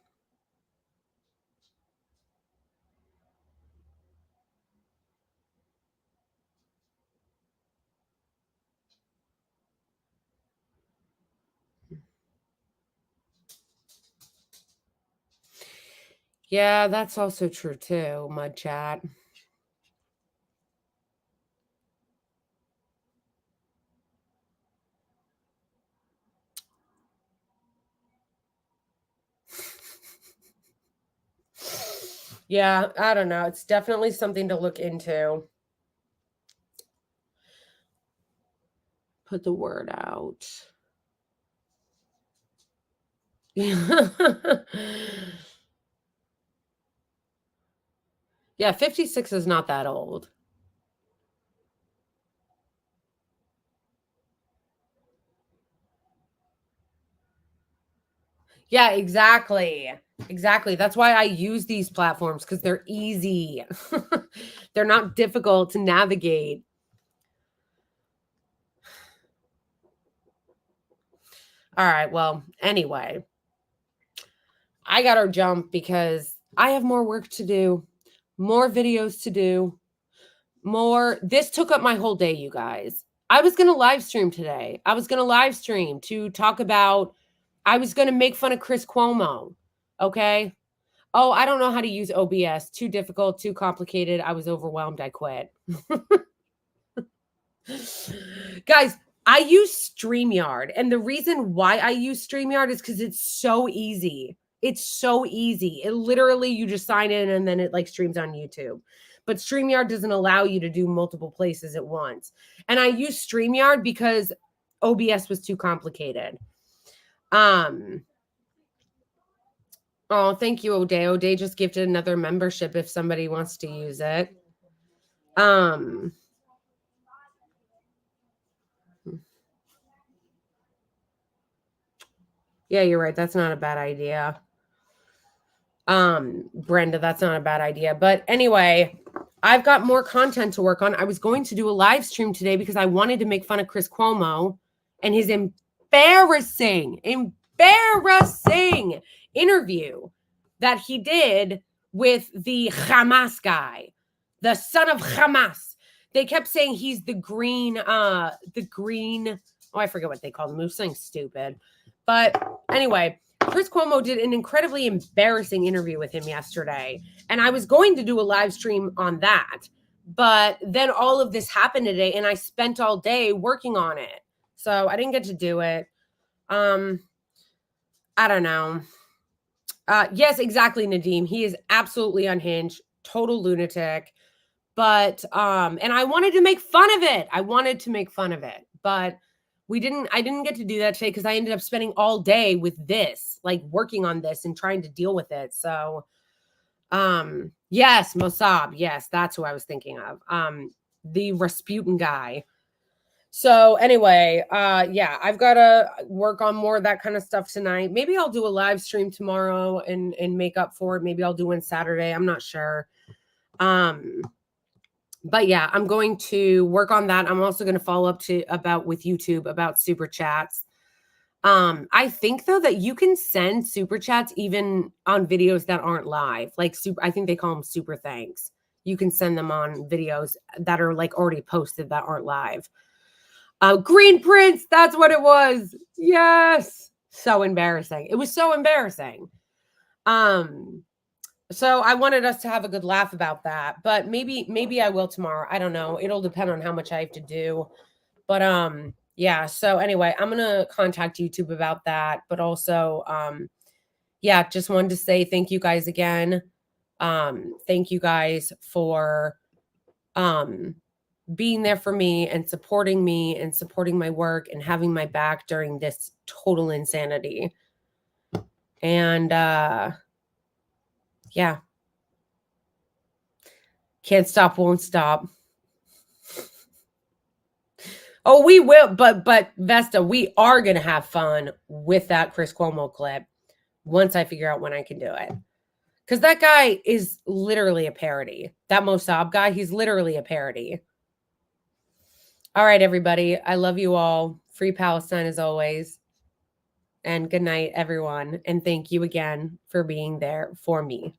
Yeah, that's also true too, Mud Chat. Yeah, I don't know. It's definitely something to look into. Put the word out. Yeah, 56 is not that old. Yeah, exactly. Exactly. That's why I use these platforms, because they're easy. They're not difficult to navigate. All right. Well, anyway, I got to jump because I have more work to do, more videos to do, more. This took up my whole day, you guys. I was going to live stream today. I was going to live stream to talk about, I was going to make fun of Chris Cuomo. Okay. Oh, I don't know how to use OBS. Too difficult, too complicated. I was overwhelmed. I quit. Guys, I use StreamYard. And the reason why I use StreamYard is because it's so easy. It's so easy. It literally, you just sign in and then it like streams on YouTube. But StreamYard doesn't allow you to do multiple places at once. And I use StreamYard because OBS was too complicated. Oh, thank you, O'Day. O'Day just gifted another membership if somebody wants to use it. Yeah, you're right. That's not a bad idea. Brenda, that's not a bad idea. But anyway, I've got more content to work on. I was going to do a live stream today because I wanted to make fun of Chris Cuomo and his embarrassing interview that he did with the Hamas guy, the son of Hamas. They kept saying he's the green, oh, I forget what they called him. It was something stupid. But anyway, Chris Cuomo did an incredibly embarrassing interview with him yesterday. And I was going to do a live stream on that. But then all of this happened today and I spent all day working on it. So I didn't get to do it. I don't know. Yes, exactly, Nadeem. He is absolutely unhinged, total lunatic. But and I wanted to make fun of it. But I didn't get to do that today because I ended up spending all day with this, like working on this and trying to deal with it. So yes, Mossab. Yes, that's who I was thinking of. The Rasputin guy. So anyway, yeah, I've got to work on more of that kind of stuff tonight. Maybe I'll do a live stream tomorrow and make up for it. Maybe I'll do one Saturday. I'm not sure. But yeah, I'm going to work on that. I'm also going to follow up with YouTube about super chats. I think though that you can send super chats even on videos that aren't live. Like I think they call them super thanks. You can send them on videos that are like already posted that aren't live. Green Prince, that's what it was. Yes. So embarrassing. It was so embarrassing. So I wanted us to have a good laugh about that, but maybe I will tomorrow. I don't know. It'll depend on how much I have to do. But yeah, so anyway, I'm going to contact YouTube about that, but also yeah, just wanted to say thank you guys again. Thank you guys for being there for me and supporting my work and having my back during this total insanity. And yeah. Can't stop, won't stop. Oh, we will, but Vesta, we are going to have fun with that Chris Cuomo clip once I figure out when I can do it. Because that guy is literally a parody. That Mossab guy, he's literally a parody. All right, everybody. I love you all. Free Palestine as always. And good night, everyone. And thank you again for being there for me.